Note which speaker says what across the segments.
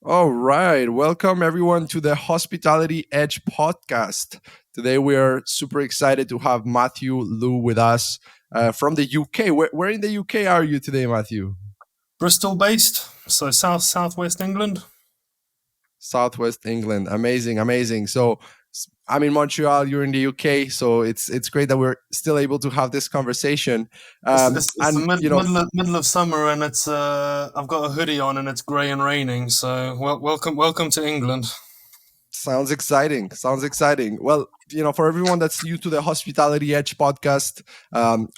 Speaker 1: All right. Welcome, everyone, to the Hospitality Edge podcast. Today, we are super excited to have Matthew Lowe with us from the UK. Where in the UK are you today, Matthew?
Speaker 2: Bristol based, so southwest England.
Speaker 1: Southwest England. Amazing, amazing. So I'm in Montreal. You're in the UK. So it's great that we're still able to have this conversation.
Speaker 2: It's the
Speaker 1: And you know,
Speaker 2: middle of summer, and it's I've got a hoodie on, and it's grey and raining. So welcome to England.
Speaker 1: Sounds exciting. Sounds exciting. Well, for everyone that's new to the Hospitality Edge podcast,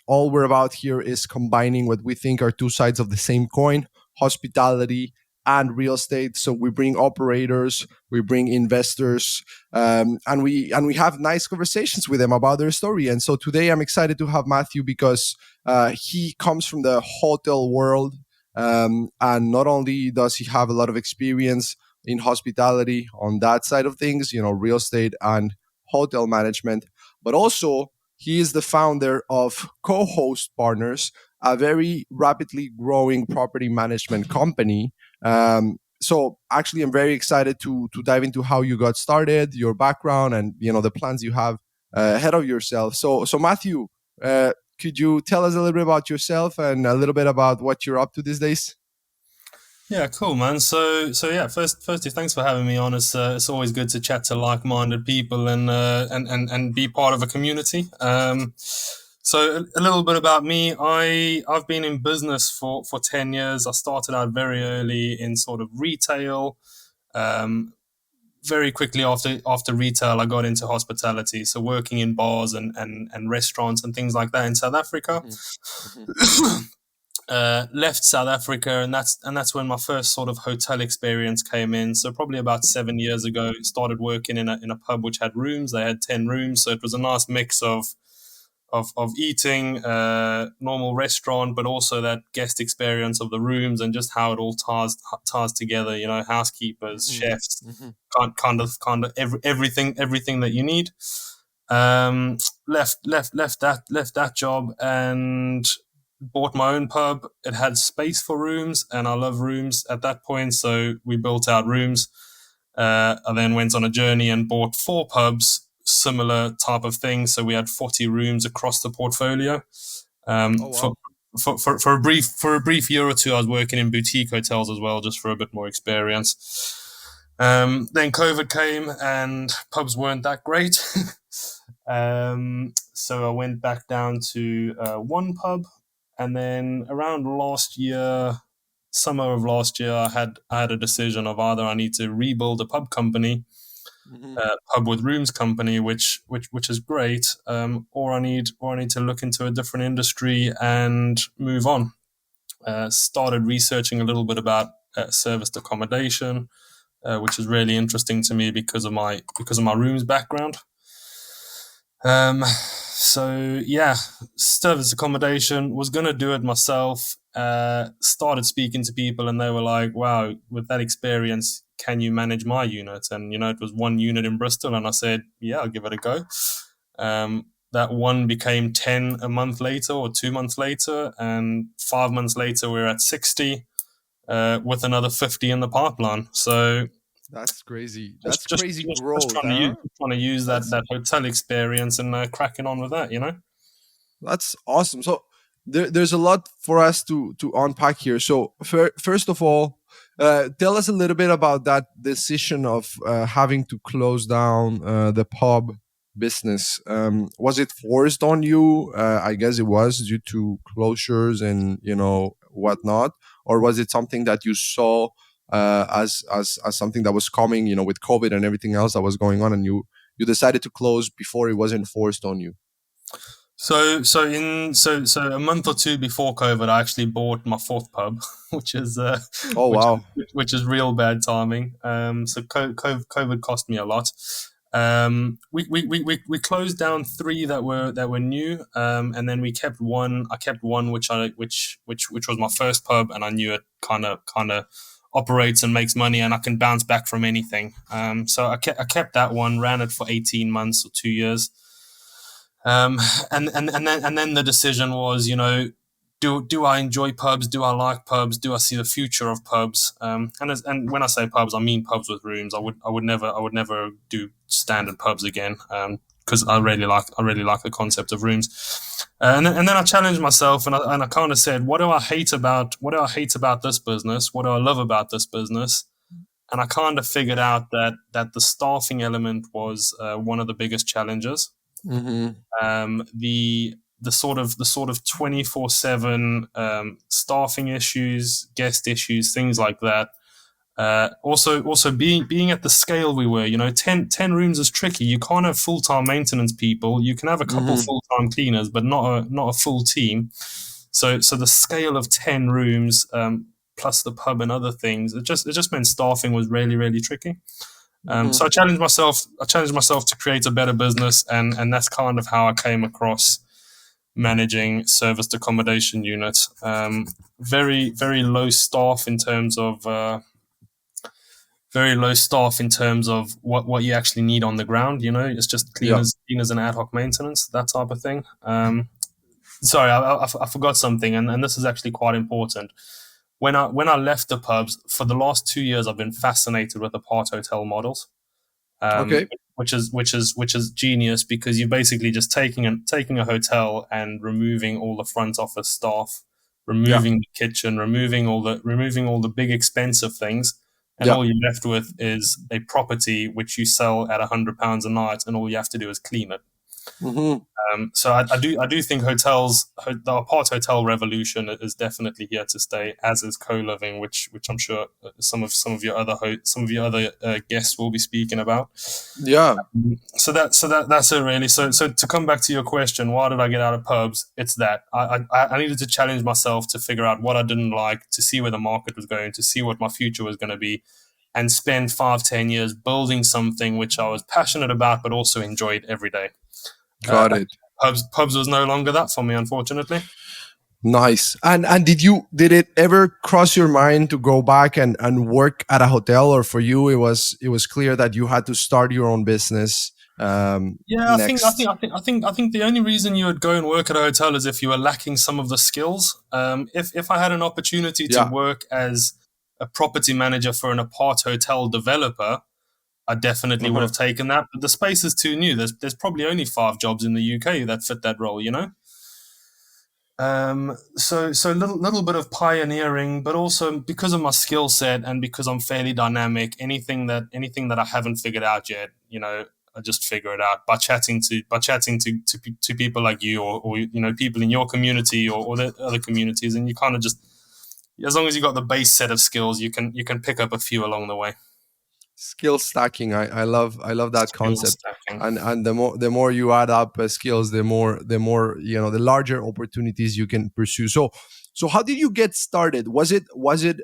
Speaker 1: all we're about here is combining what we think are two sides of the same coin: hospitality and real estate. So we bring operators, we bring investors, and we have nice conversations with them about their story. And so today, I'm excited to have Matthew because he comes from the hotel world, and not only does he have a lot of experience in hospitality on that side of things, real estate and hotel management. But also, he is the founder of Cohost Partners, a very rapidly growing property management company. So actually, I'm very excited to dive into how you got started, your background, and the plans you have ahead of yourself. So Matthew, could you tell us a little bit about yourself and a little bit about what you're up to these days?
Speaker 2: Yeah, cool, man. So yeah, firstly, thanks for having me on. It's always good to chat to like-minded people and be part of a community. So a little bit about me. I've been in business for 10 years. I started out very early in sort of retail. Um, Very quickly after retail, I got into hospitality. So working in bars and restaurants and things like that in South Africa.
Speaker 1: Mm-hmm.
Speaker 2: Left South Africa, and that's when my first sort of hotel experience came in. So probably about 7 years ago, started working in a pub which had rooms. They had 10 rooms, so it was a nice mix of eating, normal restaurant, but also that guest experience of the rooms and just how it all ties together. You know, housekeepers, chefs,
Speaker 1: Mm-hmm.
Speaker 2: kind of everything that you need. Left that job and bought my own pub. It had space for rooms, and I love rooms at that point, so we built out rooms. I then went on a journey and bought 4 pubs, similar type of thing. So we had 40 rooms across the portfolio.
Speaker 1: Oh
Speaker 2: For,
Speaker 1: wow.
Speaker 2: for a brief year or two, I was working in boutique hotels as well, just for a bit more experience. Then COVID came and pubs weren't that great. So I went back down to one pub, and then around summer of last year, I had a decision of either I need to rebuild a pub company,
Speaker 1: Mm-hmm.
Speaker 2: pub with rooms company, which is great, or I need to look into a different industry and move on. Started researching a little bit about serviced accommodation, which is really interesting to me because of my rooms background. So yeah, service accommodation, was gonna do it myself. Started speaking to people, and they were like, "Wow, with that experience, can you manage my unit?" And it was one unit in Bristol, and I said, "Yeah, I'll give it a go." That one became 10 a month later, or 2 months later, and 5 months later, we're at 60, with another 50 in the pipeline. So
Speaker 1: That's crazy.
Speaker 2: just
Speaker 1: That's
Speaker 2: just
Speaker 1: crazy
Speaker 2: just
Speaker 1: growth, huh?
Speaker 2: trying to use that
Speaker 1: That's
Speaker 2: that hotel experience and cracking on with that.
Speaker 1: that's awesome. So there's a lot for us to unpack here. So first of all, tell us a little bit about that decision of having to close down the pub business. Was it forced on you? I guess it was due to closures and whatnot, or was it something that you saw as something that was coming? With COVID and everything else that was going on, and you decided to close before it was enforced on you.
Speaker 2: So a month or two before COVID, I actually bought my fourth pub, which is
Speaker 1: Oh
Speaker 2: which
Speaker 1: wow.
Speaker 2: which is real bad timing. So COVID cost me a lot. We closed down 3 that were new, and then we kept one. I kept one which was my first pub, and I knew it kind of operates and makes money, and I can bounce back from anything. So I kept that one, ran it for 18 months or 2 years. And then the decision was, do I enjoy pubs? Do I like pubs? Do I see the future of pubs? And when I say pubs, I mean pubs with rooms. I would never do standard pubs again. Because I really like the concept of rooms. And then I challenged myself, and I kind of said, what do I hate about this business? What do I love about this business? And I kind of figured out that the staffing element was one of the biggest challenges.
Speaker 1: Mm-hmm.
Speaker 2: The sort of 24/7 staffing issues, guest issues, things like that. Also being at the scale we were, 10 rooms is tricky. You can't have full time maintenance people. You can have a couple
Speaker 1: Mm-hmm.
Speaker 2: full time cleaners, but not a full team. So the scale of 10 rooms, plus the pub and other things, it just meant staffing was really really tricky.
Speaker 1: Mm-hmm.
Speaker 2: So I challenged myself. I challenged myself to create a better business, and that's kind of how I came across managing serviced accommodation units. Very very low staff in terms of what you actually need on the ground. It's just
Speaker 1: Yeah.
Speaker 2: cleaners and ad hoc maintenance, that type of thing. Sorry, I forgot something, and this is actually quite important. When I left the pubs for the last 2 years, I've been fascinated with apart hotel models, um,
Speaker 1: Okay.
Speaker 2: which is genius because you're basically just taking a hotel and removing all the front office staff,
Speaker 1: Yeah.
Speaker 2: removing the kitchen, removing all the big expensive things, and
Speaker 1: Yeah.
Speaker 2: all you're left with is a property which you sell at £100 a night, and all you have to do is clean it.
Speaker 1: Mm-hmm.
Speaker 2: So I do think the apart hotel revolution is definitely here to stay, as is co-living, which I'm sure some of your other guests will be speaking about.
Speaker 1: Yeah.
Speaker 2: So that's it really. So to come back to your question, why did I get out of pubs? It's that I needed to challenge myself to figure out what I didn't like, to see where the market was going, to see what my future was going to be, and spend 5-10 years building something which I was passionate about, but also enjoyed every day. Uh,
Speaker 1: Got it.
Speaker 2: pubs was no longer that for me, unfortunately.
Speaker 1: Nice. And did it ever cross your mind to go back and work at a hotel, or for you it was clear that you had to start your own business
Speaker 2: Yeah,
Speaker 1: next?
Speaker 2: I think the only reason you would go and work at a hotel is if you were lacking some of the skills. If I had an opportunity to
Speaker 1: Yeah.
Speaker 2: work as a property manager for an apart hotel developer, I definitely would
Speaker 1: Uh-huh.
Speaker 2: have taken that. But the space is too new. There's probably only 5 jobs in the UK that fit that role. So little bit of pioneering, but also because of my skill set and because I'm fairly dynamic, anything that I haven't figured out yet, I just figure it out by chatting to people like you, or people in your community, or the other communities, and you kind of just, as long as you got the base set of skills, you can pick up a few along the way.
Speaker 1: Skill stacking. I love that
Speaker 2: Skill
Speaker 1: concept.
Speaker 2: stacking.
Speaker 1: And the more you add up skills, the more the larger opportunities you can pursue. So how did you get started? Was it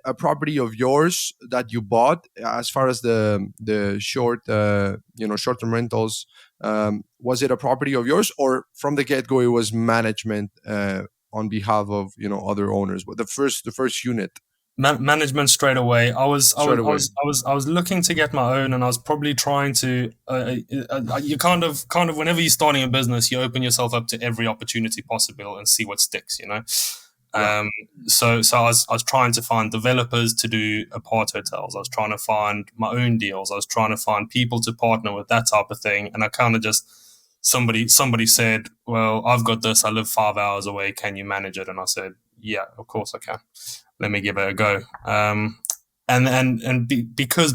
Speaker 1: a property of yours that you bought, as far as the short-term rentals? Was it a property of yours, or from the get-go it was management on behalf of other owners? But the first unit
Speaker 2: Management straight away. I was I
Speaker 1: straight
Speaker 2: was I
Speaker 1: away.
Speaker 2: was I was I was looking to get my own, and I was probably trying to. You kind of whenever you're starting a business, you open yourself up to every opportunity possible and see what sticks.
Speaker 1: Yeah.
Speaker 2: Um, so I was trying to find developers to do apart hotels. I was trying to find my own deals. I was trying to find people to partner with, that type of thing. And I kind of just, somebody said, "Well, I've got this. I live 5 hours away. Can you manage it?" And I said, "Yeah, of course I can. Let me give it a go."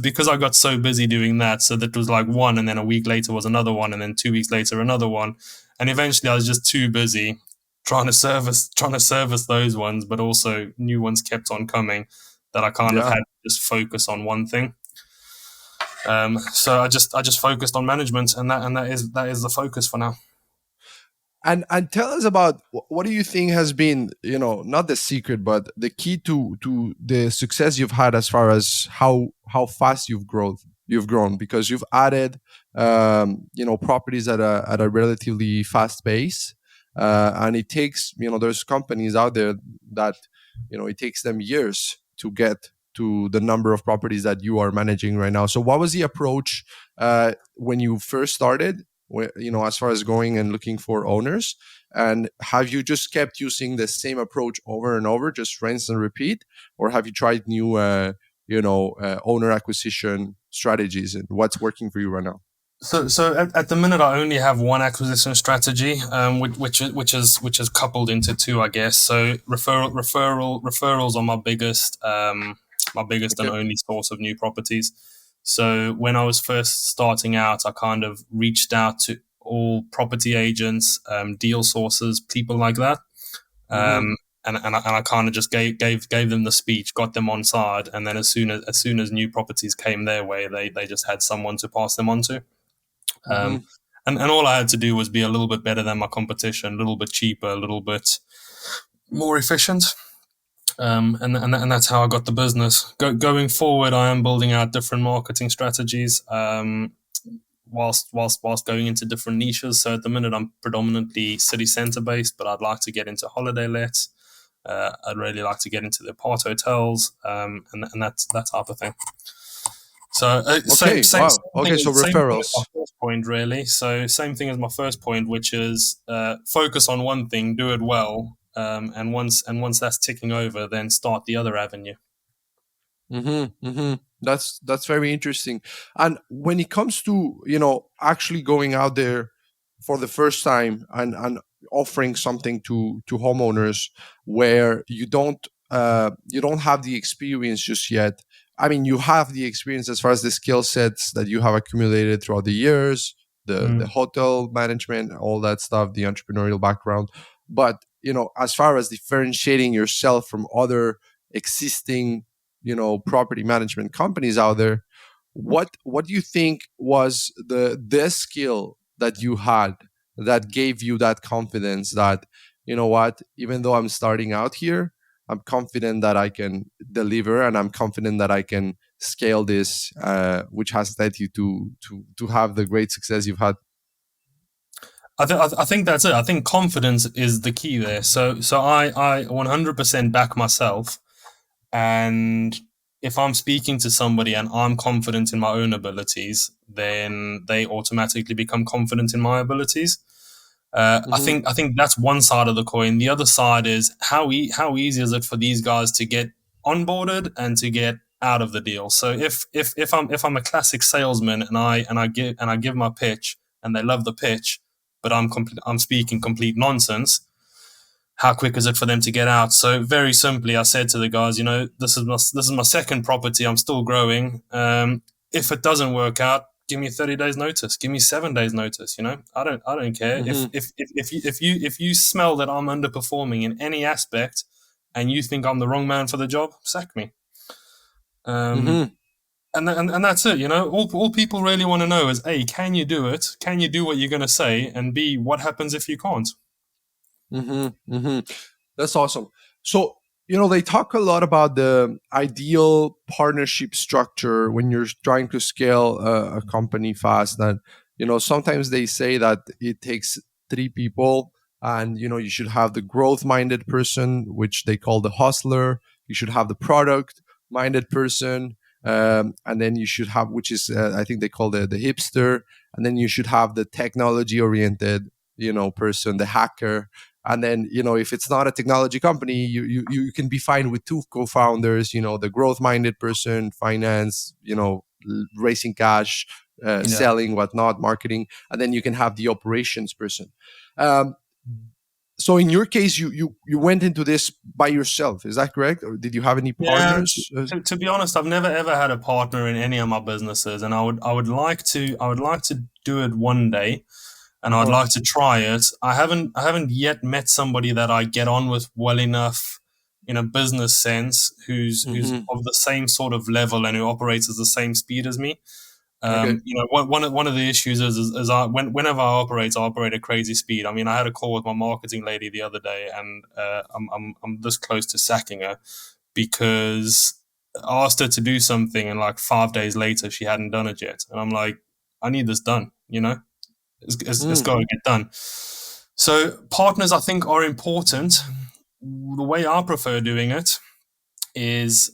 Speaker 2: Because I got so busy doing that, so that was like one, and then a week later was another one, and then 2 weeks later another one, and eventually I was just too busy trying to service those ones, but also new ones kept on coming, that I kind of
Speaker 1: Yeah.
Speaker 2: had to just focus on one thing. So I just focused on management, and that is the focus for now.
Speaker 1: And tell us about what do you think has been, not the secret, but the key to the success you've had, as far as how fast you've grown, because you've added properties at a relatively fast pace. And it takes, there's companies out there that it takes them years to get to the number of properties that you are managing right now. So what was the approach when you first started, as far as going and looking for owners? And have you just kept using the same approach over and over, just rinse and repeat, or have you tried new, owner acquisition strategies, and what's working for you right now?
Speaker 2: So at the minute, I only have one acquisition strategy, which is coupled into two, I guess. So referrals are my biggest and
Speaker 1: Okay.
Speaker 2: only source of new properties. So when I was first starting out, I kind of reached out to all property agents, deal sources, people like that,
Speaker 1: Mm-hmm.
Speaker 2: and I kind of just gave them the speech, got them on side, and then as soon as new properties came their way, they just had someone to pass them on to.
Speaker 1: Mm-hmm.
Speaker 2: And all I had to do was be a little bit better than my competition, a little bit cheaper, a little bit more efficient. And that's how I got the business. Going forward, I am building out different marketing strategies, whilst going into different niches. So at the minute, I'm predominantly city centre based, but I'd like to get into holiday lets. I'd really like to get into the apart hotels, and that type of thing. So same
Speaker 1: Okay.
Speaker 2: same
Speaker 1: Wow.
Speaker 2: same
Speaker 1: Okay.
Speaker 2: thing
Speaker 1: So
Speaker 2: same thing as my
Speaker 1: referrals.
Speaker 2: first point, really. So same thing as my first point, which is focus on one thing, do it well, and once that's ticking over, then start the other avenue.
Speaker 1: Mm-hmm, mm-hmm. That's very interesting. And when it comes to actually going out there for the first time and offering something to homeowners where you don't have the experience just yet. I mean, you have the experience as far as the skill sets that you have accumulated throughout the years, the
Speaker 2: Mm.
Speaker 1: hotel management, all that stuff, the entrepreneurial background. But as far as differentiating yourself from other existing property management companies out there, what do you think was the skill that you had that gave you that confidence that, what, even though I'm starting out here, I'm confident that I can deliver, and I'm confident that I can scale this, which has led you to have the great success you've had.
Speaker 2: I think that's it. I think confidence is the key there. So I 100% back myself, and if I'm speaking to somebody and I'm confident in my own abilities, then they automatically become confident in my abilities. I
Speaker 1: Mm-hmm,
Speaker 2: think I think that's one side of the coin. The other side is how easy is it for these guys to get onboarded and to get out of the deal. So if I'm a classic salesman and I give my pitch and they love the pitch, but I'm speaking complete nonsense, how quick is it for them to get out? So very simply, I said to the guys, this is my second property. I'm still growing. If it doesn't work out, give me 30 days notice. Give me 7 days notice. I don't care. If
Speaker 1: mm-hmm,
Speaker 2: if if if you smell that I'm underperforming in any aspect, and you think I'm the wrong man for the job, sack me. Um,
Speaker 1: mm-hmm.
Speaker 2: and that's it. All people really want to know is A, can you do it? Can you do what you're going to say? And B, what happens if you can't?
Speaker 1: Mm-hmm, mm-hmm. That's awesome. So, they talk a lot about the ideal partnership structure when you're trying to scale a company fast. And, sometimes they say that it takes three people, and, you should have the growth minded person, which they call the hustler. You should have the product minded person. And then you should have, which is, I think they call the hipster. And then you should have the technology oriented, person, the hacker. And then, if it's not a technology company, you can be fine with two co-founders, the growth minded person, finance, raising cash,
Speaker 2: Yeah.
Speaker 1: selling, whatnot, marketing. And then you can have the operations person. um, so in your case, you went into this by yourself, is that correct, or did you have any
Speaker 2: Yeah,
Speaker 1: partners?
Speaker 2: to be honest, I've never ever had a partner in any of my businesses, and I would like to do it one day, and I'd
Speaker 1: Uh-huh.
Speaker 2: like to try it. I haven't yet met somebody that I get on with well enough in a business sense, who's
Speaker 1: Hmm.
Speaker 2: of the same sort of level and who operates at the same speed as me.
Speaker 1: Okay.
Speaker 2: One of the issues is whenever I operate at crazy speed. I mean, I had a call with my marketing lady the other day, and I'm this close to sacking her because I asked her to do something, and like 5 days later, she hadn't done it yet. And I'm like, I need this done. It's
Speaker 1: Mm.
Speaker 2: got to get done. So partners, I think, are important. The way I prefer doing it is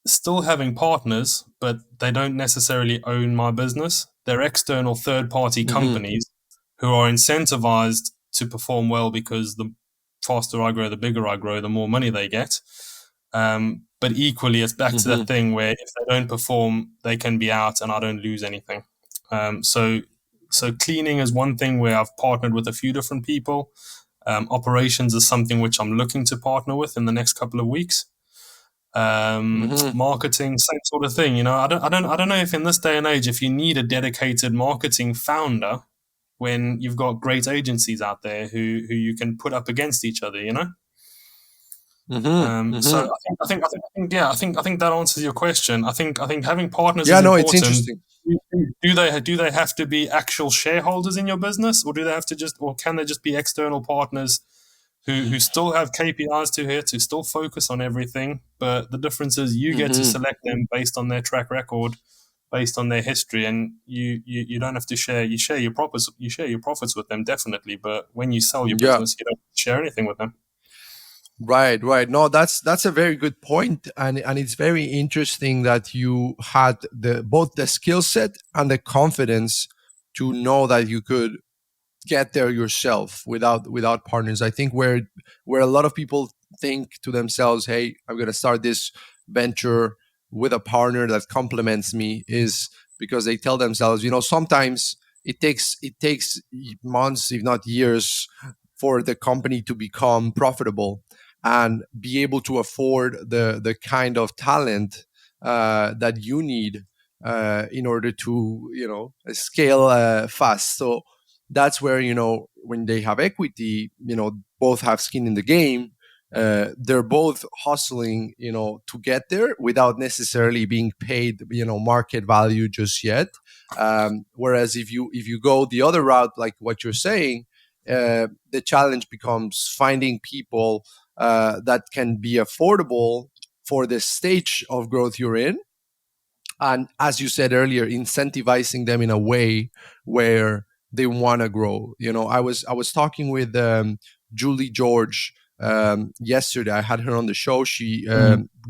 Speaker 2: still having partners, but they don't necessarily own my business. They're external third party
Speaker 1: Hmm.
Speaker 2: companies who are incentivized to perform well, because the faster I grow, the bigger I grow, the more money they get. But equally, it's back to that thing where if they don't perform, they can be out and I don't lose anything. So cleaning is one thing where I've partnered with a few different people. Operations is something which I'm looking to partner with in the next couple of weeks. Marketing, same sort of thing. I don't know if in this day and age, if you need a dedicated marketing founder when you've got great agencies out there who you can put up against each other. So I think that answers your question. I think having partners
Speaker 1: Yeah,
Speaker 2: is
Speaker 1: no, it's
Speaker 2: important.
Speaker 1: interesting.
Speaker 2: Do they have to be actual shareholders in your business, or do they have to or can they just be external partners who still have KPIs to hit, who still focus on everything? But the difference is you get to select them based on their track record, based on their history, and you don't have to share. You share your profits. You share your profits with them, definitely. But when you sell your
Speaker 1: Yeah.
Speaker 2: business, you don't share anything with them.
Speaker 1: Right. No, that's a very good point, and it's very interesting that you had both the skill set and the confidence to know that you could get there yourself without partners. I think where a lot of people think to themselves, "Hey, I'm going to start this venture with a partner that complements me," is because they tell themselves, sometimes it takes months, if not years, for the company to become profitable and be able to afford the kind of talent that you need in order to scale fast. So that's where when they have equity, both have skin in the game. They're both hustling to get there without necessarily being paid market value just yet. Whereas if you go the other route, like what you're saying, the challenge becomes finding people that can be affordable for the stage of growth you're in, and as you said earlier, incentivizing them in a way where they want to grow. I was talking with Julie George yesterday. I had her on the show. She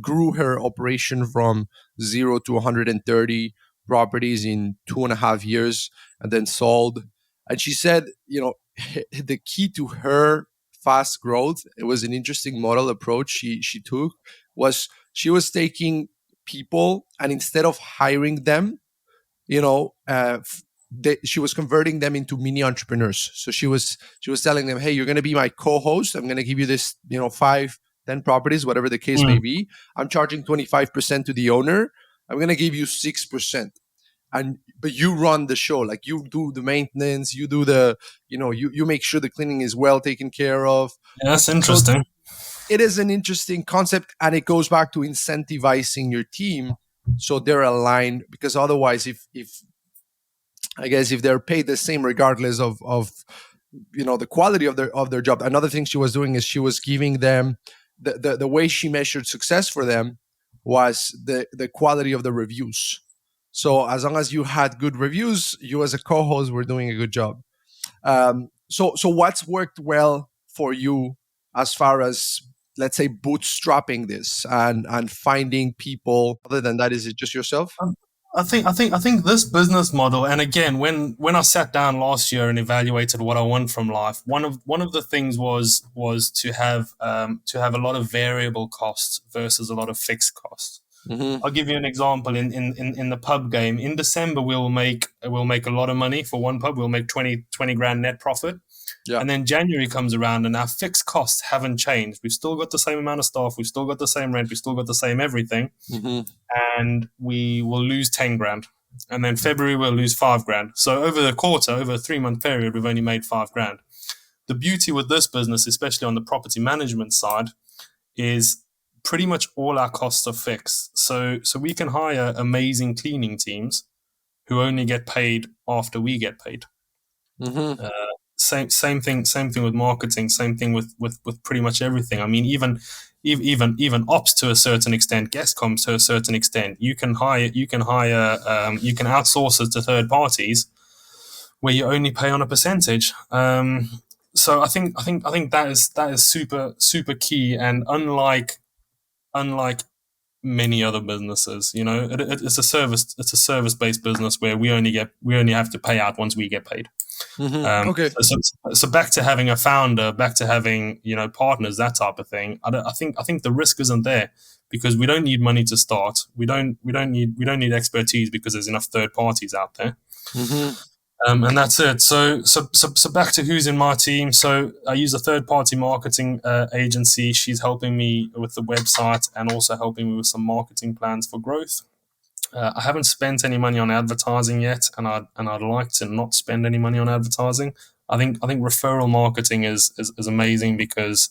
Speaker 1: grew her operation from 0 to 130 properties in 2.5 years, and then sold. And she said, the key to her fast growth, it was an interesting model approach she took, was she was taking people, and instead of hiring them, she was converting them into mini entrepreneurs. So she was telling them, "Hey, you're going to be my co-host. I'm going to give you this 5-10 properties, whatever the case may be. I'm charging 25% to the owner. I'm going to give you 6%, but you run the show. Like, you do the maintenance, you do you make sure the cleaning is well taken care of."
Speaker 2: Yeah, that's
Speaker 1: So
Speaker 2: interesting.
Speaker 1: it is an interesting concept, and it goes back to incentivizing your team so they're aligned, because otherwise, if they're paid the same regardless of the quality of their job. Another thing she was doing is she was giving them the way she measured success for them was the quality of the reviews. So as long as you had good reviews, you as a co-host were doing a good job. So what's worked well for you as far as, let's say, bootstrapping this and finding people? Other than that, is it just yourself?
Speaker 2: I think this business model, and again, when I sat down last year and evaluated what I want from life, one of the things was to have a lot of variable costs versus a lot of fixed costs. I'll give you an example. In the pub game, in December we'll make a lot of money for one pub. We'll make 20 grand net profit.
Speaker 1: Yeah.
Speaker 2: And then January comes around and our fixed costs haven't changed. We've still got the same amount of staff. We've still got the same rent. We've still got the same everything. And we will lose 10 grand. And then February we'll lose 5 grand. So over the quarter, over a 3-month period, we've only made 5 grand. The beauty with this business, especially on the property management side, is pretty much all our costs are fixed. So we can hire amazing cleaning teams who only get paid after we get paid. Same thing with marketing. Same thing with pretty much everything. I mean, even ops to a certain extent, guest comms to a certain extent. You can outsource it to third parties where you only pay on a percentage. So I think that is super key, and unlike many other businesses, it's a service based business where we only have to pay out once we get paid.
Speaker 1: Okay.
Speaker 2: So back to having a founder, back to having partners, that type of thing. I think the risk isn't there because we don't need money to start. We don't need expertise because there's enough third parties out there. And that's it. So back to who's in my team. So I use a third party marketing agency. She's helping me with the website and also helping me with some marketing plans for growth. I haven't spent any money on advertising yet, and I'd like to not spend any money on advertising. I think referral marketing is amazing because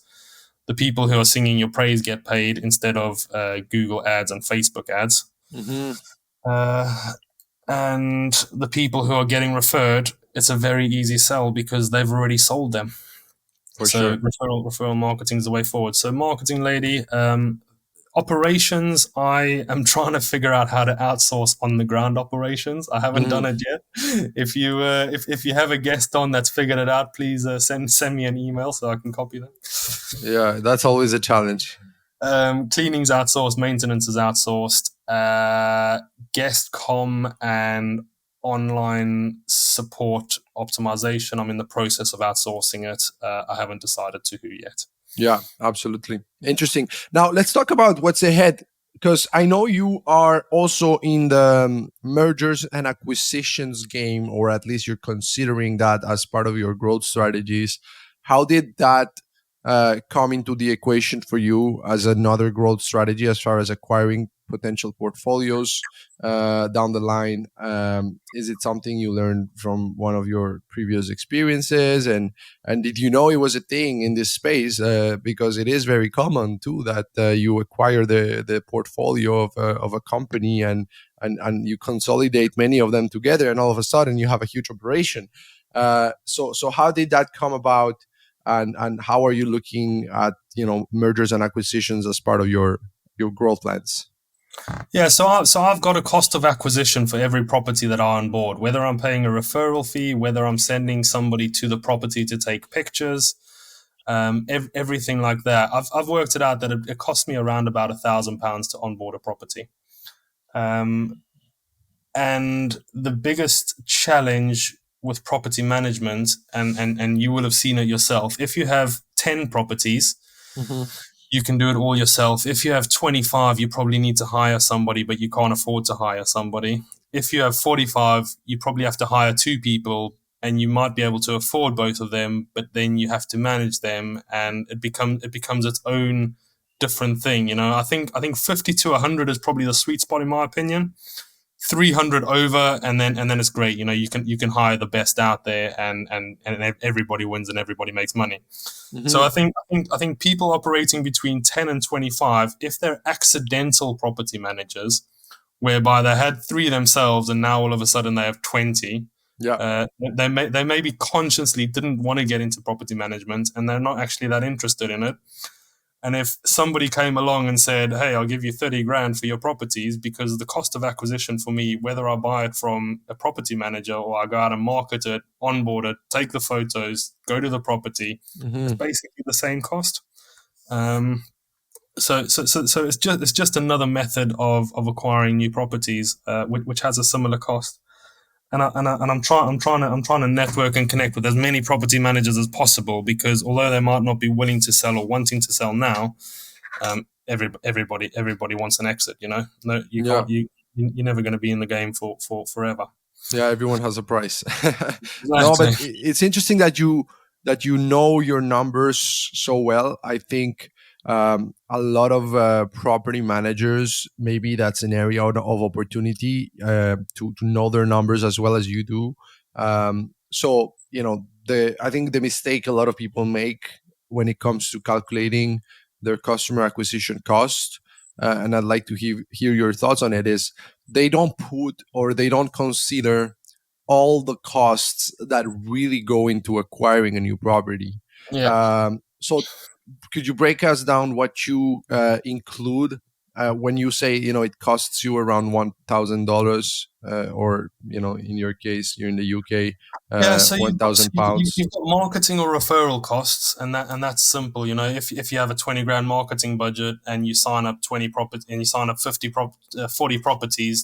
Speaker 2: the people who are singing your praise get paid instead of Google ads and Facebook ads. And the people who are getting referred, it's a very easy sell because they've already sold them.
Speaker 1: For sure.
Speaker 2: Referral marketing is the way forward. So marketing lady, operations, I am trying to figure out how to outsource on the ground operations. I haven't done it yet. If you have a guest on that's figured it out, please send me an email so I can copy them.
Speaker 1: Yeah, that's always a challenge.
Speaker 2: Cleaning's outsourced, maintenance is outsourced, guest com and online support optimization. I'm in the process of outsourcing it. I haven't decided to who yet.
Speaker 1: Yeah, absolutely. Interesting. Now let's talk about what's ahead, because I know you are also in the mergers and acquisitions game, or at least you're considering that as part of your growth strategies. How did that come into the equation for you as another growth strategy as far as acquiring potential portfolios down the line? Is it something you learned from one of your previous experiences, and did you know it was a thing in this space? Because it is very common too that you acquire the portfolio of a company, and you consolidate many of them together, and all of a sudden you have a huge operation. So how did that come about, and how are you looking at mergers and acquisitions as part of your growth plans?
Speaker 2: Yeah, so I've got a cost of acquisition for every property that I on board, whether I'm paying a referral fee, whether I'm sending somebody to the property to take pictures, everything like that. I've worked it out that it cost me around about £1,000 to onboard a property. And the biggest challenge with property management, and you will have seen it yourself, if you have 10 properties, you can do it all yourself. If you have 25, you probably need to hire somebody, but you can't afford to hire somebody. If you have 45, you probably have to hire 2 people, and you might be able to afford both of them, but then you have to manage them, and it becomes its own different thing. I think 50 to 100 is probably the sweet spot in my opinion. 300 over, and then it's great. You can hire the best out there, and everybody wins and everybody makes money. So I think people operating between 10 and 25, if they're accidental property managers, whereby they had 3 themselves and now all of a sudden they have 20, they maybe consciously didn't want to get into property management and they're not actually that interested in it. And if somebody came along and said, hey, I'll give you 30 grand for your properties, because the cost of acquisition for me, whether I buy it from a property manager or I go out and market it, onboard it, take the photos, go to the property, it's basically the same cost. So it's just another method of acquiring new properties, which has a similar cost. And I'm trying to network and connect with as many property managers as possible, because although they might not be willing to sell or wanting to sell now, everybody wants an exit. No, you can't. You're never going to be in the game for forever.
Speaker 1: Yeah, everyone has a price.
Speaker 2: Exactly.
Speaker 1: No, but it's interesting that you know your numbers so well. I think a lot of property managers, maybe that's an area of opportunity to know their numbers as well as you do. So I think the mistake a lot of people make when it comes to calculating their customer acquisition cost, and I'd like to hear your thoughts on it, is they don't put, or they don't consider all the costs that really go into acquiring a new property.
Speaker 2: Yeah.
Speaker 1: So could you break us down what you include when you say, it costs you around $1,000, or, in your case, you're in the UK,
Speaker 2: Yeah, so
Speaker 1: one thousand
Speaker 2: you've
Speaker 1: pounds.
Speaker 2: got marketing or referral costs, and that's simple. If you have a 20 grand marketing budget and you sign up 40 properties,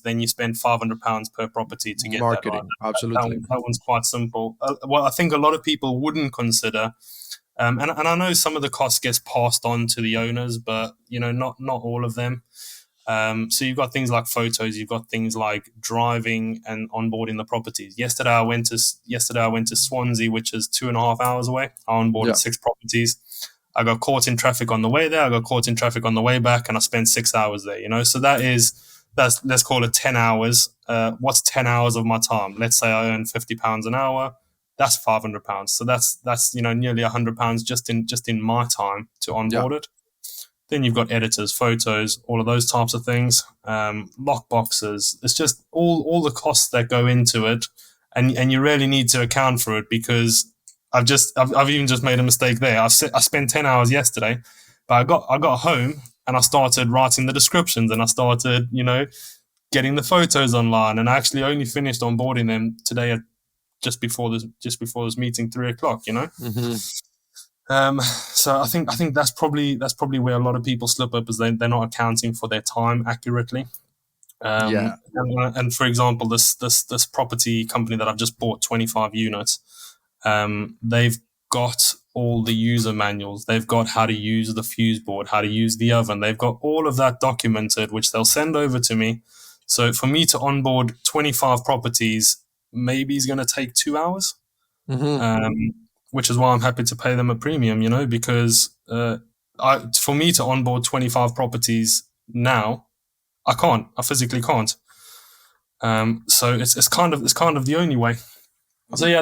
Speaker 2: then you spend £500 per property to get that right.
Speaker 1: Marketing, absolutely.
Speaker 2: That one's quite simple. What I think a lot of people wouldn't consider, and I know some of the cost gets passed on to the owners, but not all of them. So you've got things like photos, you've got things like driving and onboarding the properties. Yesterday I went to Swansea, which is 2.5 hours away. I onboarded
Speaker 1: Yeah.
Speaker 2: 6 properties. I got caught in traffic on the way there. I got caught in traffic on the way back, and I spent 6 hours there. So that's let's call it 10 hours. What's 10 hours of my time? Let's say I earn £50 an hour. That's £500. So that's nearly £100 just in my time to
Speaker 1: Yeah.
Speaker 2: onboard it. Then you've got editors, photos, all of those types of things, lock boxes. It's just all the costs that go into it, and you really need to account for it, because I've even just made a mistake there. I spent 10 hours yesterday, but I got home and I started writing the descriptions, and I started getting the photos online, and I actually only finished onboarding them today at just before this meeting, 3 o'clock.
Speaker 1: Mm-hmm.
Speaker 2: So I think that's probably where a lot of people slip up, is they're not accounting for their time accurately.
Speaker 1: Yeah.
Speaker 2: And for example, this property company that I've just bought 25 units, they've got all the user manuals. They've got how to use the fuse board, how to use the oven. They've got all of that documented, which they'll send over to me. So for me to onboard 25 properties, maybe it's going to take 2 hours.
Speaker 1: Mm-hmm.
Speaker 2: Which is why I'm happy to pay them a premium, because for me to onboard 25 properties now, I physically can't. So it's kind of the only way. So yeah,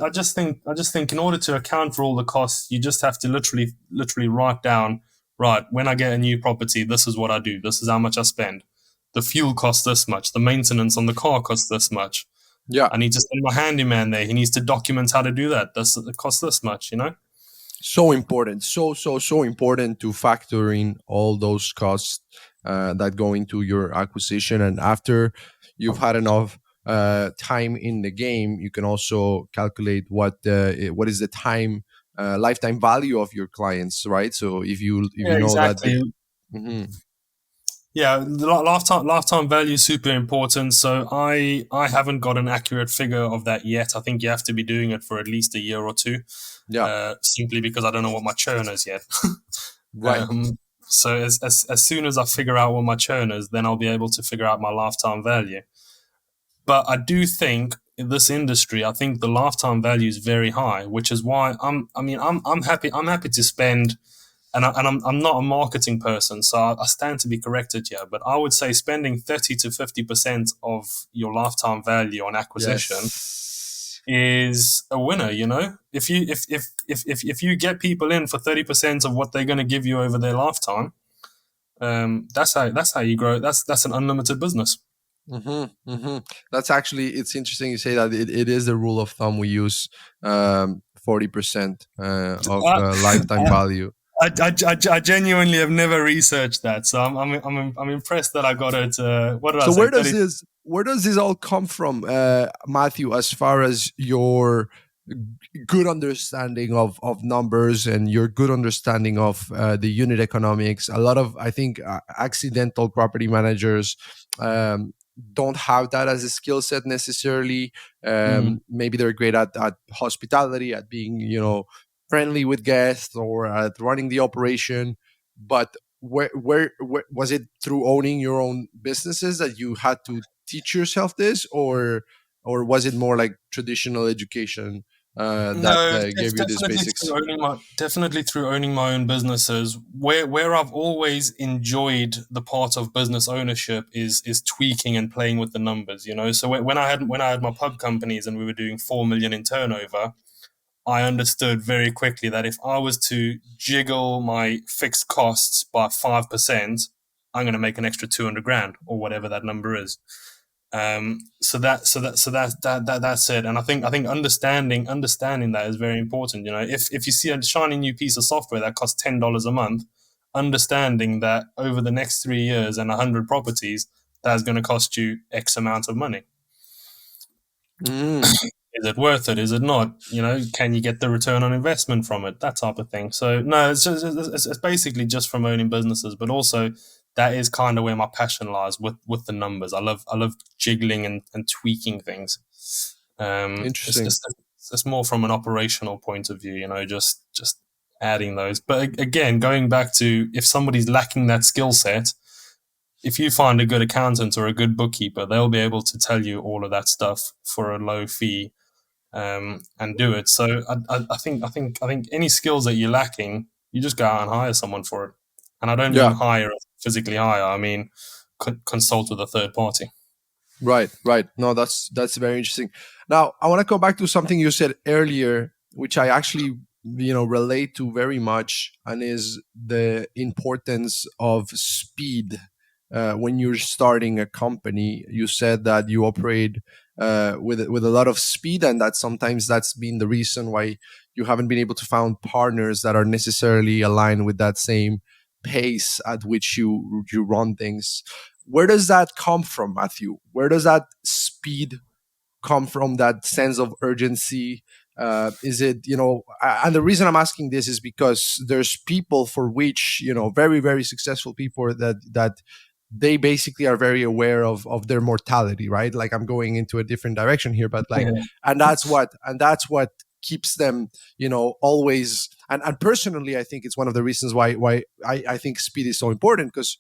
Speaker 2: I just think in order to account for all the costs, you just have to literally write down, right, when I get a new property, this is what I do, this is how much I spend. The fuel costs this much, the maintenance on the car costs this much.
Speaker 1: Yeah.
Speaker 2: I need to send my handyman there. He needs to document how to do that. It costs this much.
Speaker 1: So important, so important to factor in all those costs that go into your acquisition. And after you've had enough time in the game, you can also calculate what is the time lifetime value of your clients, right? So if you
Speaker 2: Yeah,
Speaker 1: know that
Speaker 2: exactly.
Speaker 1: Mhm.
Speaker 2: Yeah, the lifetime value is super important. So I haven't got an accurate figure of that yet. I think you have to be doing it for at least a year or two,
Speaker 1: Yeah.
Speaker 2: simply because I don't know what my churn is yet.
Speaker 1: Right.
Speaker 2: So as soon as I figure out what my churn is, then I'll be able to figure out my lifetime value. But I do think in this industry, I think the lifetime value is very high, which is why I'm happy to spend. And I'm not a marketing person, so I stand to be corrected here. But I would say spending 30 to 50% of your lifetime value on acquisition
Speaker 1: Yes.
Speaker 2: is a winner. If you get people in for 30% of what they're going to give you over their lifetime, that's how you grow. That's an unlimited business.
Speaker 1: Mm-hmm, mm-hmm. That's actually, it's interesting you say that. It is the rule of thumb we use, 40% of lifetime value.
Speaker 2: I genuinely have never researched that, so I'm impressed that I got it. What did I
Speaker 1: So
Speaker 2: say?
Speaker 1: where does this all come from, Matthew? As far as your good understanding of numbers and your good understanding of the unit economics, a lot of, I think, accidental property managers don't have that as a skill set necessarily. Maybe they're great at hospitality, at being friendly with guests, or at running the operation, but where was it through owning your own businesses that you had to teach yourself this, or was it more like traditional education that
Speaker 2: No,
Speaker 1: gave you these basics?
Speaker 2: definitely through owning my own businesses. Where I've always enjoyed the part of business ownership is tweaking and playing with the numbers. So when I had my pub companies and we were doing 4 million in turnover, I understood very quickly that if I was to jiggle my fixed costs by 5%, I'm going to make an extra 200 grand or whatever that number is. That's it. And I think understanding that is very important. If you see a shiny new piece of software that costs $10 a month, understanding that over the next 3 years and 100 properties, that's going to cost you X amount of money.
Speaker 1: Mm.
Speaker 2: Is it worth it? Is it not? Can you get the return on investment from it? That type of thing. So no, it's basically just from owning businesses, but also that is kind of where my passion lies with the numbers. I love jiggling and tweaking things. It's,
Speaker 1: Interesting.
Speaker 2: it's it's more from an operational point of view, just adding those. But again, going back to if somebody's lacking that skill set, if you find a good accountant or a good bookkeeper, they'll be able to tell you all of that stuff for a low fee, and do it. So I think any skills that you're lacking, you just go out and hire someone for it. And I don't mean
Speaker 1: Yeah.
Speaker 2: hire, physically hire. I mean consult with a third party.
Speaker 1: Right, right. No, that's very interesting. Now, I want to go back to something you said earlier, which I actually, relate to very much, and is the importance of speed. When you're starting a company, you said that you operate with a lot of speed, and that sometimes that's been the reason why you haven't been able to find partners that are necessarily aligned with that same pace at which you run things. Where does that come from, Matthew? Where does that speed come from, that sense of urgency? Is it, and the reason I'm asking this is because there's people for which, very, very successful people that they basically are very aware of their mortality, right? Like, I'm going into a different direction here, but like,
Speaker 2: Yeah.
Speaker 1: and that's what keeps them, always. And personally, I think it's one of the reasons why I think speed is so important, because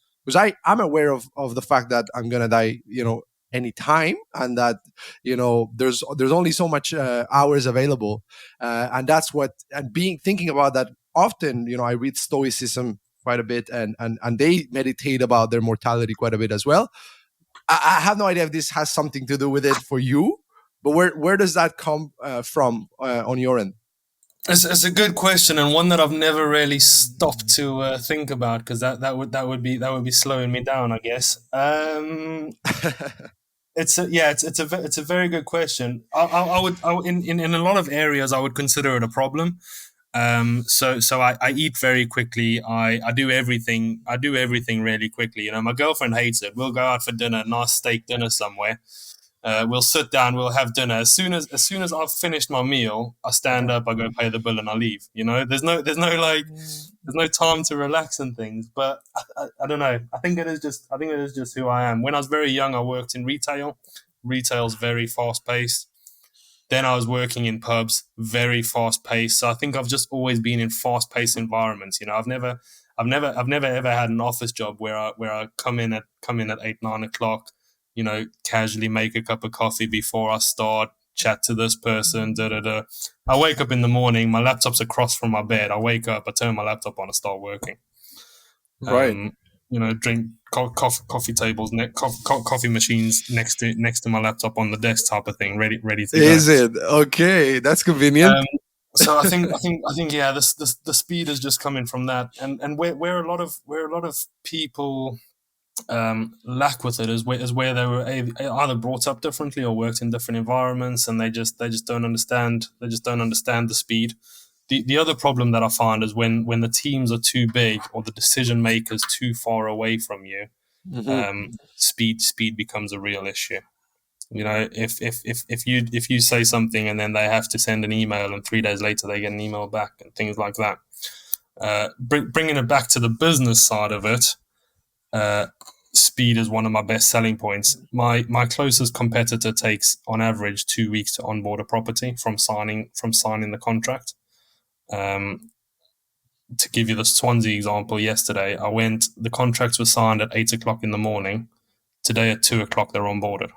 Speaker 1: I'm aware of the fact that I'm gonna die, anytime, and that, there's only so much hours available, and that's what, and being thinking about that often. I read Stoicism quite a bit, and they meditate about their mortality quite a bit as well. I have no idea if this has something to do with it for you, but where does that come from on your end?
Speaker 2: It's a good question, and one that I've never really stopped to think about, because that would be slowing me down, I guess. It's a very good question. In a lot of areas I would consider it a problem. So I eat very quickly. I do everything. I do everything really quickly. My girlfriend hates it. We'll go out for dinner, nice steak dinner somewhere. We'll sit down. We'll have dinner. As soon as I've finished my meal, I stand up. I go pay the bill, and I leave. There's no time to relax and things. But I don't know. I think it is just who I am. When I was very young, I worked in retail. Retail's very fast paced. Then I was working in pubs, very fast paced. So I think I've just always been in fast paced environments. I've never ever had an office job where I come in at 8, 9 o'clock. Casually make a cup of coffee before I start, chat to this person. Da da da. I wake up in the morning. My laptop's across from my bed. I wake up. I turn my laptop on and start working.
Speaker 1: Right.
Speaker 2: Um, drink coffee tables, coffee machines next to my laptop on the desk, type of thing, ready to go.
Speaker 1: Is it okay? That's convenient.
Speaker 2: Um, so I think yeah, the speed is just coming from that, and where a lot of people lack with it is where they were either brought up differently or worked in different environments, and they just don't understand the speed. The other problem that I find is when the teams are too big or the decision makers too far away from you,
Speaker 1: Hmm.
Speaker 2: speed becomes a real issue. If you say something and then they have to send an email, and 3 days later they get an email back and things like that. Bringing it back to the business side of it, uh, speed is one of my best selling points. My closest competitor takes on average 2 weeks to onboard a property from signing the contract. Um, to give you the Swansea example, yesterday the contracts were signed at 8 o'clock in the morning. Today at 2 o'clock they're onboarded.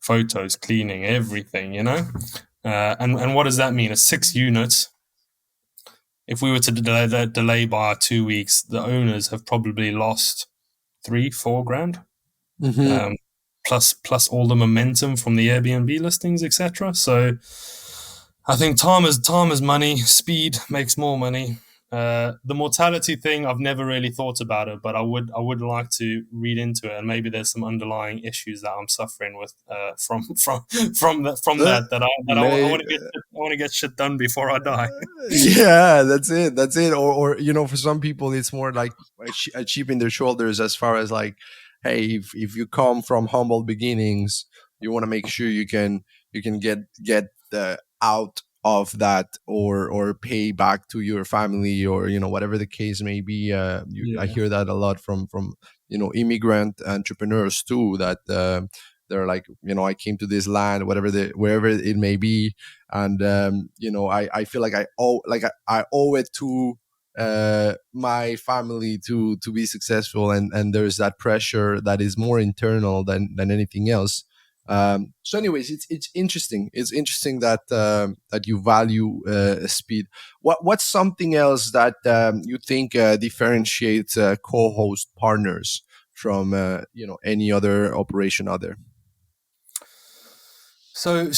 Speaker 2: Photos, cleaning, everything. And what does that mean? It's 6 units. If we were to delay by 2 weeks, the owners have probably lost 3-4 grand,
Speaker 1: Hmm.
Speaker 2: plus all the momentum from the Airbnb listings, etc. So I think time is money. Speed makes more money. The mortality thing, I've never really thought about it, but I would like to read into it, and maybe there's some underlying issues that I'm suffering with
Speaker 1: Uh,
Speaker 2: I
Speaker 1: may
Speaker 2: want to get shit done before I die.
Speaker 1: yeah, that's it. Or for some people it's more like a chip in their shoulders, as far as like, hey, if you come from humble beginnings, you want to make sure you can get out of that, or pay back to your family, or whatever the case may be. I
Speaker 2: Yeah,
Speaker 1: hear that a lot from immigrant entrepreneurs too, that they're like, I came to this land, wherever it may be, and I feel like I owe it to my family to be successful, and there's that pressure that is more internal than anything else. So anyways, it's interesting. It's interesting that you value speed. What's something else that you think differentiates co-host partners from any other operation out there?
Speaker 2: so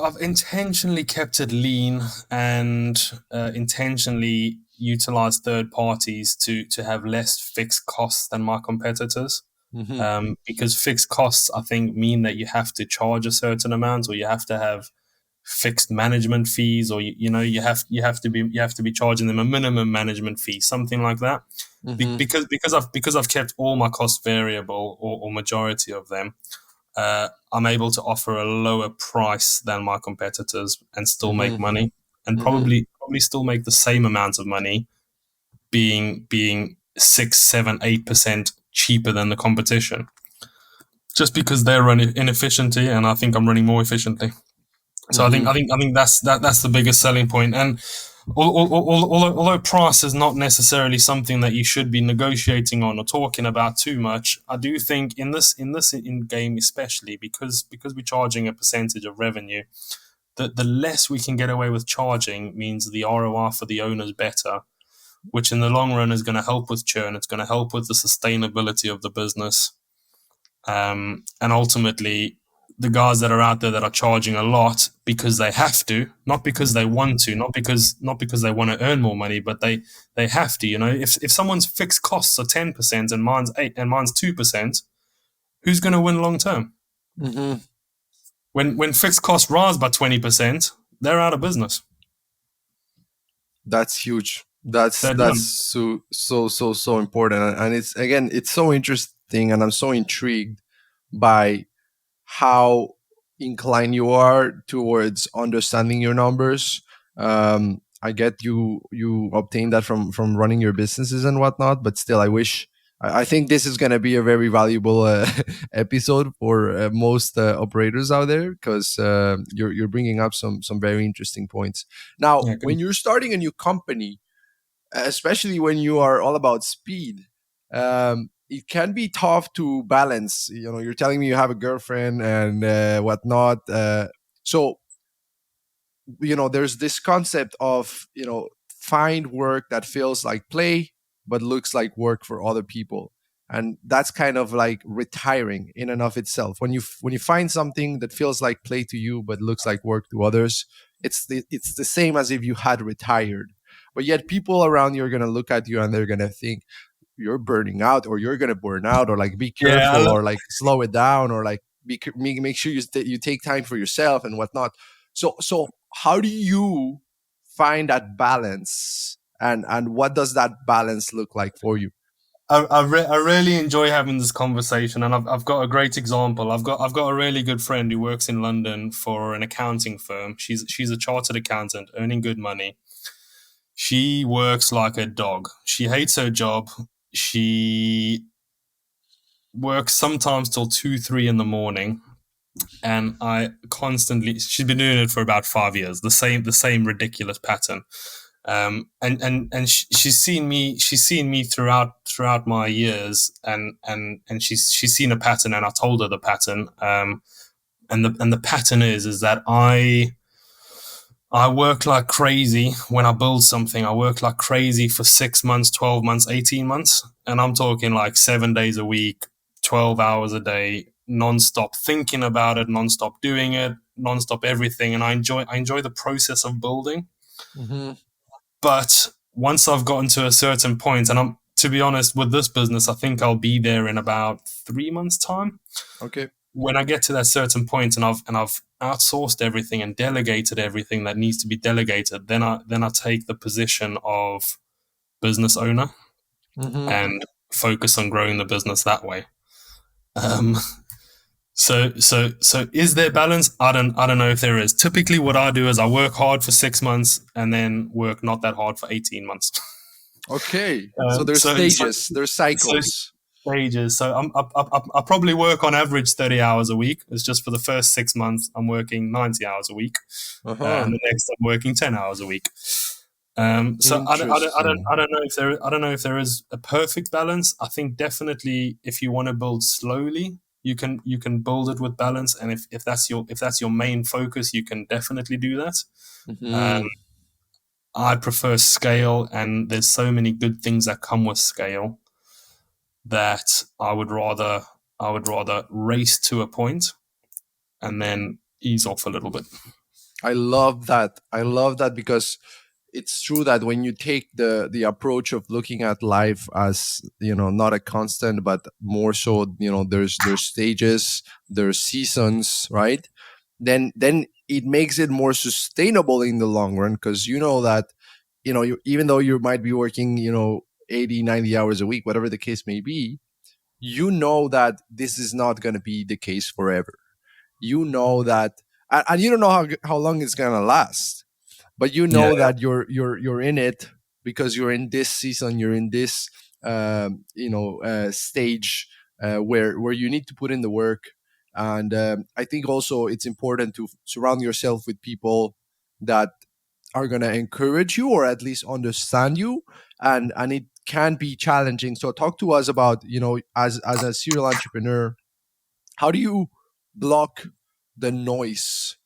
Speaker 2: I've intentionally kept it lean, and intentionally utilized third parties to have less fixed costs than my competitors.
Speaker 1: Hmm.
Speaker 2: Because fixed costs, I think, mean that you have to charge a certain amount, or you have to have fixed management fees, or you have to be charging them a minimum management fee, something like that.
Speaker 1: Hmm.
Speaker 2: Because I've kept all my costs variable, or majority of them. I'm able to offer a lower price than my competitors and still make
Speaker 1: Hmm.
Speaker 2: money, and
Speaker 1: Hmm.
Speaker 2: probably still make the same amount of money, being 6, 7, 8% cheaper than the competition, just because they're running inefficiently and I think I'm running more efficiently. So I think
Speaker 1: Hmm.
Speaker 2: I think I think that's the biggest selling point. And although price is not necessarily something that you should be negotiating on or talking about too much, I do think in this in game, especially because we're charging a percentage of revenue, the less we can get away with charging means the ROI for the owner is better, which in the long run is going to help with churn. It's going to help with the sustainability of the business, and ultimately, the guys that are out there that are charging a lot because they have to, not because they want to, not because they want to earn more money, but they have to. If someone's fixed costs are 10% and mine's 8 and mine's 2%, who's going to win long term?
Speaker 1: Hmm.
Speaker 2: When fixed costs rise by 20%, they're out of business.
Speaker 1: That's huge. That's
Speaker 2: They're
Speaker 1: that's
Speaker 2: done.
Speaker 1: so important, and it's so interesting, and I'm so intrigued by how inclined you are towards understanding your numbers. I get you obtain that from running your businesses and whatnot, but still, I think this is going to be a very valuable episode for most operators out there, because you're bringing up some very interesting points. Now,
Speaker 2: Yeah,
Speaker 1: when
Speaker 2: good.
Speaker 1: you're starting a new company, especially when you are all about speed, it can be tough to balance. You're telling me you have a girlfriend and whatnot. So there's this concept of find work that feels like play but looks like work for other people, and that's kind of like retiring in and of itself. When you find something that feels like play to you but looks like work to others, it's the same as if you had retired. But yet people around you are going to look at you and they're going to think you're burning out, or you're going to burn out, or like be
Speaker 2: Yeah,
Speaker 1: careful, or like slow it down, or like make sure you take time for yourself and whatnot. So how do you find that balance, and what does that balance look like for you?
Speaker 2: I really enjoy having this conversation, and I've got a great example. I've got a really good friend who works in London for an accounting firm. She's a chartered accountant, earning good money. She works like a dog. She hates her job. She works sometimes till 2, 3 in the morning, and I constantly. She's been doing it for about 5 years. The same ridiculous pattern. And she's seen me throughout my years, and she's seen a pattern, and I told her the pattern. And the pattern is that I work like crazy when I build something. I work like crazy for 6 months, 12 months, 18 months, and I'm talking like 7 days a week, 12 hours a day, nonstop thinking about it, nonstop doing it, nonstop everything. And I enjoy the process of building.
Speaker 1: Hmm.
Speaker 2: But once I've gotten to a certain point, and I'm to be honest with this business, I think I'll be there in about 3 months' time.
Speaker 1: Okay.
Speaker 2: When I get to that certain point and I've outsourced everything and delegated everything that needs to be delegated, then I take the position of business owner
Speaker 1: Mm-hmm.
Speaker 2: and focus on growing the business that way. Um, so is there balance? I don't know if there is. Typically, what I do is I work hard for 6 months and then work not that hard for 18 months.
Speaker 1: Okay. So there's
Speaker 2: So
Speaker 1: stages, there's
Speaker 2: so
Speaker 1: cycles.
Speaker 2: stages. So I probably work on average 30 hours a week. It's just for the first 6 months I'm working 90 hours a week, and
Speaker 1: Uh-huh.
Speaker 2: the next I'm working 10 hours a week. So
Speaker 1: Interesting.
Speaker 2: I don't know if there is a perfect balance. I think definitely if you want to build slowly, you can build it with balance, and if that's your main focus, you can definitely do that. Um,
Speaker 1: Mm-hmm.
Speaker 2: I prefer scale, and there's so many good things that come with scale that I would rather race to a point and then ease off a little bit.
Speaker 1: I love that. I love that because it's true that when you take the approach of looking at life as, not a constant but more so, there's stages, there's seasons, right? Then it makes it more sustainable in the long run, because you know that, even though you might be working, 80, 90 hours a week, whatever the case may be, you know that this is not going to be the case forever. You know that, and you don't know how long it's going to last, but you
Speaker 2: Yeah,
Speaker 1: know that you're in it because you're in this season, you're in this stage where you need to put in the work. And I think also it's important to surround yourself with people that are going to encourage you, or at least understand you. And it can be challenging. So talk to us about, as a serial entrepreneur, how do you block the noise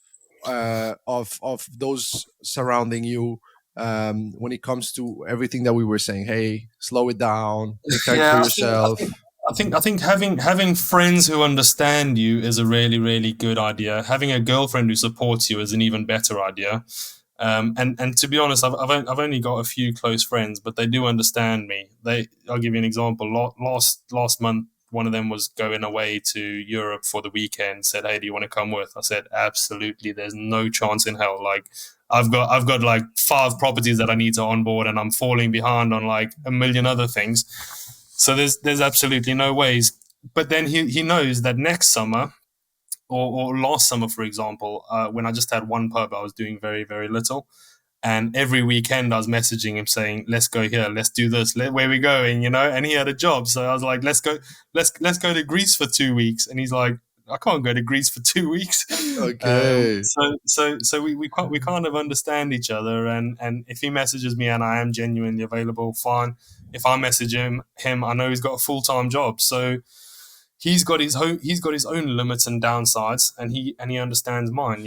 Speaker 1: of those surrounding you, when it comes to everything that we were saying? Hey, slow it down, take time for
Speaker 2: yeah. I think I think
Speaker 1: yourself.
Speaker 2: I think I think having friends who understand you is a really really good idea. Having a girlfriend who supports you is an even better idea. And to be honest, I've only got a few close friends, but they do understand me. I'll give you an example. Last month, one of them was going away to Europe for the weekend. Said, "Hey, do you want to come with?" I said, "Absolutely. There's no chance in hell. Like, I've got like 5 properties that I need to onboard, and I'm falling behind on like a million other things. So there's absolutely no ways." But then he knows that next summer or last summer, for example, when I just had one pub, I was doing very, very little. And every weekend I was messaging him saying, "Let's go here, let's do this, where are we going?" And he had a job. So I was like, let's go to Greece for 2 weeks. And he's like, "I can't go to Greece for 2 weeks."
Speaker 1: Okay.
Speaker 2: So we kind of understand each other. And if he messages me and I am genuinely available, fine. If I message him, I know he's got a full-time job. So he's got his own limits and downsides, and he understands mine.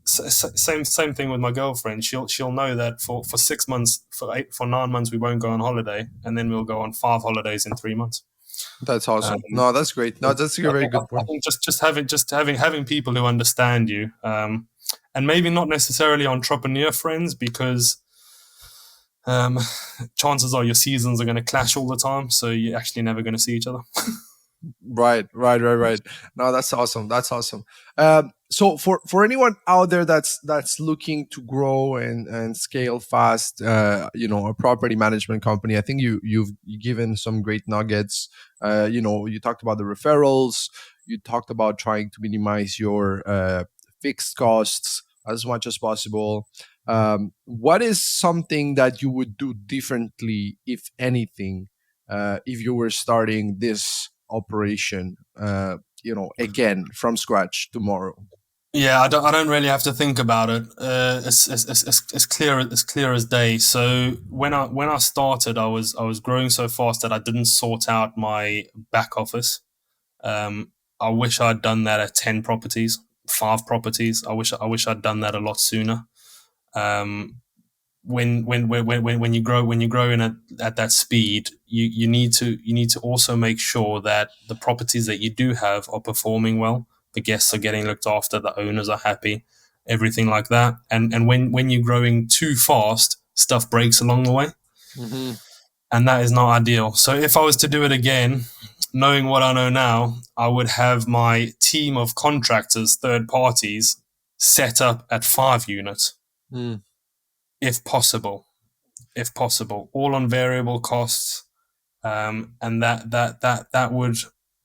Speaker 2: Same thing with my girlfriend. She'll know that for 6 months, for 9 months, we won't go on holiday, and then we'll go on 5 holidays in 3 months.
Speaker 1: That's
Speaker 2: Um,
Speaker 1: awesome. No, that's great. No, that's a
Speaker 2: I
Speaker 1: very
Speaker 2: think,
Speaker 1: good
Speaker 2: I
Speaker 1: point.
Speaker 2: think just having people who understand you, and maybe not necessarily entrepreneur friends, because um, chances are your seasons are going to clash all the time, so you're actually never going to see each other.
Speaker 1: Right, right, right, right. No, that's awesome. That's awesome. So for anyone out there that's looking to grow and scale fast, a property management company, I think you've given some great nuggets. You talked about the referrals. You talked about trying to minimize your fixed costs as much as possible. What is something that you would do differently, if anything, if you were starting this operation, again from scratch tomorrow?
Speaker 2: Yeah, I don't really have to think about it. It's clear as day. So when I started, I was growing so fast that I didn't sort out my back office. I wish I'd done that at 10 properties, 5 properties. I wish I'd done that a lot sooner. Um, when you grow in at that speed, you need to also make sure that the properties that you do have are performing well, the guests are getting looked after, the owners are happy, everything like that. And when you're growing too fast, stuff breaks along the way.
Speaker 1: Mm-hmm.
Speaker 2: And that is not ideal. So if I was to do it again, knowing what I know now, I would have my team of contractors, third parties, set up at 5 units,
Speaker 1: Mm.
Speaker 2: if possible. If possible, all on variable costs, and that would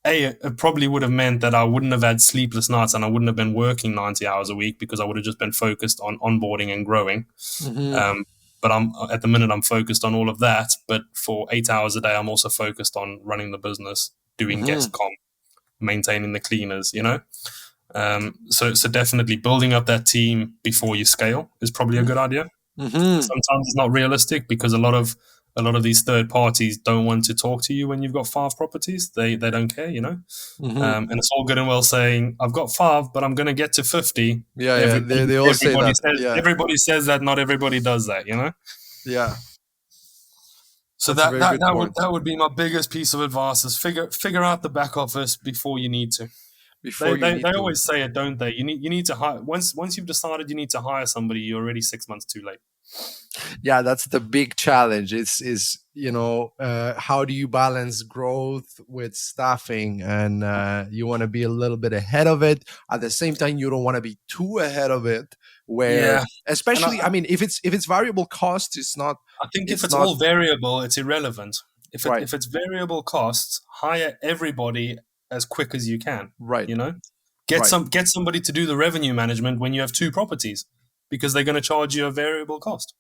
Speaker 2: it probably would have meant that I wouldn't have had sleepless nights and I wouldn't have been working 90 hours a week because I would have just been focused on onboarding and growing.
Speaker 1: Mm-hmm.
Speaker 2: Um, but I'm at the minute I'm focused on all of that. But for 8 hours a day, I'm also focused on running the business, doing
Speaker 1: Mm-hmm.
Speaker 2: guest com, maintaining the cleaners. So definitely building up that team before you scale is probably a good idea.
Speaker 1: Mm-hmm.
Speaker 2: Sometimes it's not realistic because a lot of these third parties don't want to talk to you when you've got 5 properties. They don't care.
Speaker 1: Mm-hmm.
Speaker 2: And it's all good and well saying I've got 5, but I'm going to get to 50.
Speaker 1: Yeah, yeah.
Speaker 2: Everybody,
Speaker 1: They all say
Speaker 2: everybody
Speaker 1: that.
Speaker 2: says
Speaker 1: Yeah,
Speaker 2: everybody says that. Not everybody does that.
Speaker 1: yeah.
Speaker 2: So
Speaker 1: That's a
Speaker 2: that
Speaker 1: very
Speaker 2: that
Speaker 1: good
Speaker 2: that would
Speaker 1: point.
Speaker 2: that would be my biggest piece of advice: is figure out the back office before you need to.
Speaker 1: Before
Speaker 2: They,
Speaker 1: you
Speaker 2: they,
Speaker 1: need
Speaker 2: they
Speaker 1: to.
Speaker 2: always say it, don't they? You need to hire once you've decided you need to hire somebody. You're already 6 months too late.
Speaker 1: Yeah, that's the big challenge. Is how do you balance growth with staffing, and you want to be a little bit ahead of it. At the same time, you don't want to be too ahead of it, where
Speaker 2: Yeah, and
Speaker 1: especially, I mean, if it's variable cost,
Speaker 2: I think if
Speaker 1: it's
Speaker 2: it's
Speaker 1: not
Speaker 2: all variable, it's irrelevant. If it
Speaker 1: right.
Speaker 2: if it's variable costs, hire everybody as quick as you can.
Speaker 1: Right.
Speaker 2: You know,
Speaker 1: Right.
Speaker 2: get somebody to do the revenue management when you have 2 properties, because they're going to charge you a variable cost.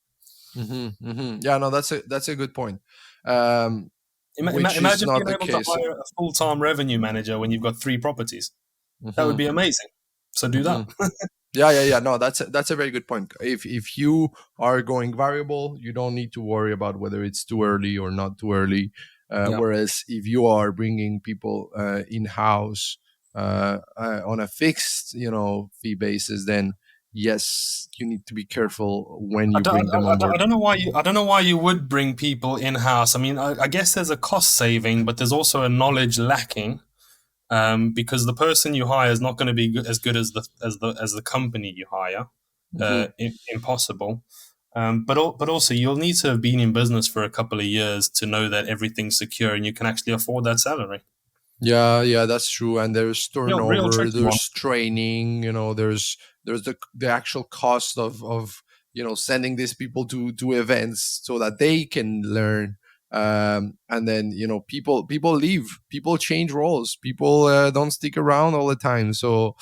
Speaker 1: Mm-hmm, mm-hmm. Yeah, no, that's a good point. Um, which is
Speaker 2: Imagine
Speaker 1: not
Speaker 2: being
Speaker 1: the
Speaker 2: able to
Speaker 1: case.
Speaker 2: hire a full-time revenue manager when you've got 3 properties. That would
Speaker 1: Mm-hmm,
Speaker 2: be amazing. So do
Speaker 1: mm-hmm.
Speaker 2: that.
Speaker 1: Yeah, yeah, yeah. No, that's a very good point. If you are going variable, you don't need to worry about whether it's too early or not too early.
Speaker 2: Yeah.
Speaker 1: Whereas if you are bringing people in house on a fixed, fee basis, then yes, you need to be careful when
Speaker 2: I
Speaker 1: you
Speaker 2: don't,
Speaker 1: bring them on
Speaker 2: I
Speaker 1: board.
Speaker 2: don't know why you would bring people in house. I mean, I guess there's a cost saving, but there's also a knowledge lacking, because the person you hire is not going to be as good as the company you hire.
Speaker 1: Mm-hmm.
Speaker 2: Impossible. But also you'll need to have been in business for a couple of years to know that everything's secure and you can actually afford that salary.
Speaker 1: Yeah, yeah, that's true. And there's
Speaker 2: Real
Speaker 1: turnover,
Speaker 2: tricky one.
Speaker 1: there's training, there's the actual cost of sending these people to events so that they can learn. And then people leave, people change roles, people don't stick around all the time. So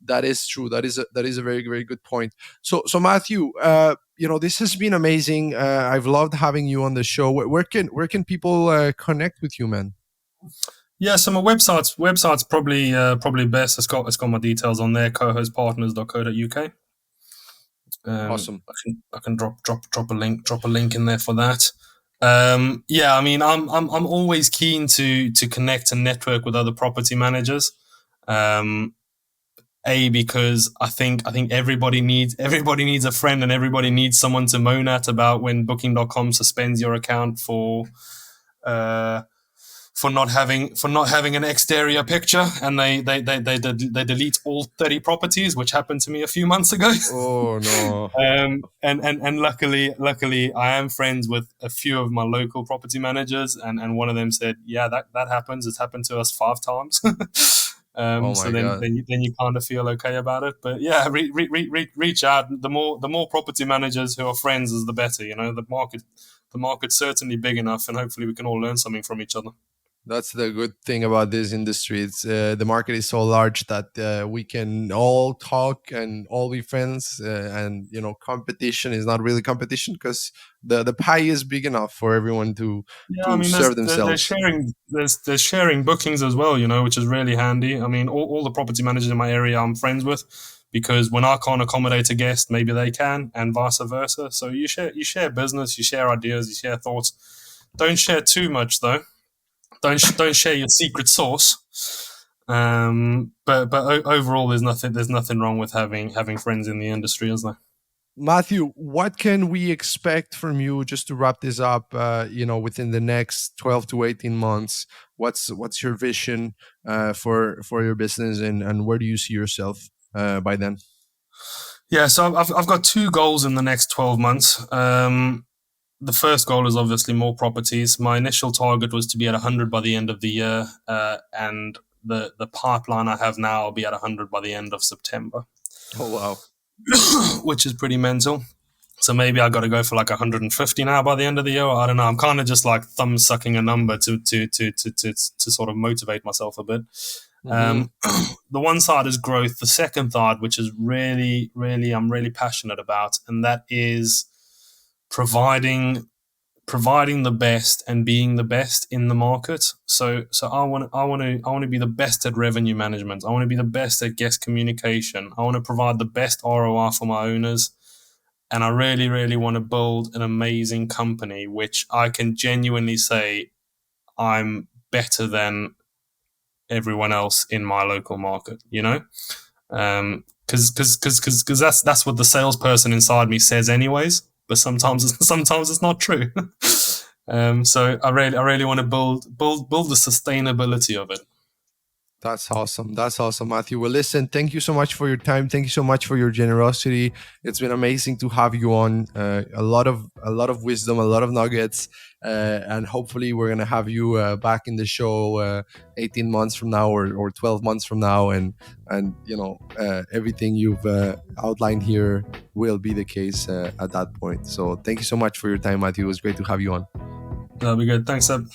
Speaker 1: that is true. That is a very, very good point. So Matthew, this has been amazing. I've loved having you on the show. Where can people connect with you, man?
Speaker 2: Yeah, so my website's probably best. It's got my details on there, cohostpartners.co.uk.
Speaker 1: Awesome.
Speaker 2: I can drop a link in there for that. Yeah, I mean, I'm always keen to connect and network with other property managers. Um, because I think everybody needs a friend, and everybody needs someone to moan at about when Booking.com suspends your account uh, for not having an exterior picture, and they delete all 30 properties, which happened to me a few months ago.
Speaker 1: Oh no.
Speaker 2: And luckily I am friends with a few of my local property managers, and one of them said, yeah, that happens. It's happened to us 5 times.
Speaker 1: Oh
Speaker 2: So
Speaker 1: my
Speaker 2: then,
Speaker 1: god.
Speaker 2: then you kind of feel okay about it. But yeah, reach out. The more property managers who are friends is the better. The market's certainly big enough, and hopefully we can all learn something from each other.
Speaker 1: That's the good thing about this industry. It's the market is so large that we can all talk and all be friends, and competition is not really competition because the pie is big enough for everyone to
Speaker 2: Yeah, I
Speaker 1: to
Speaker 2: mean,
Speaker 1: serve
Speaker 2: there's
Speaker 1: themselves.
Speaker 2: sharing bookings as well, which is really handy. I mean, all the property managers in my area I'm friends with, because when I can't accommodate a guest, maybe they can, and vice versa. So you share business, you share ideas, you share thoughts. Don't share too much though. Don't share your secret sauce. But overall, there's nothing wrong with having friends in the industry, is there?
Speaker 1: Matthew, what can we expect from you just to wrap this up? Within the next 12 to 18 months, what's your vision for your business, and where do you see yourself by then?
Speaker 2: Yeah, so I've got two goals in the next 12 months. The first goal is obviously more properties. My initial target was to be at 100 by the end of the year, and the pipeline I have now will be at 100 by the end of September,
Speaker 1: Oh wow.
Speaker 2: which is pretty mental. So maybe I got to go for like 150 now by the end of the year. I don't know. I'm kind of just like thumb sucking a number to sort of motivate myself a bit.
Speaker 1: Mm-hmm.
Speaker 2: The one side is growth. The second side, which is I'm really passionate about, and that is providing providing the best and being the best in the market. So I want to be the best at revenue management. I want to be the best at guest communication. I want to provide the best ROI for my owners. And I really want to build an amazing company, which I can genuinely say I'm better than everyone else in my local market, you know? Because that's what the salesperson inside me says anyways, but sometimes it's not true. So I really want to build the sustainability of it.
Speaker 1: That's awesome. That's awesome, Matthew. Well, listen, thank you so much for your time. Thank you so much for your generosity. It's been amazing to have you on. A lot of wisdom, a lot of nuggets, and hopefully we're gonna have you back in the show 18 months from now or 12 months from now, and everything you've outlined here will be the case at that point. So thank you so much for your time, Matthew. It was great to have you on.
Speaker 2: That'll be good. Thanks, Seb.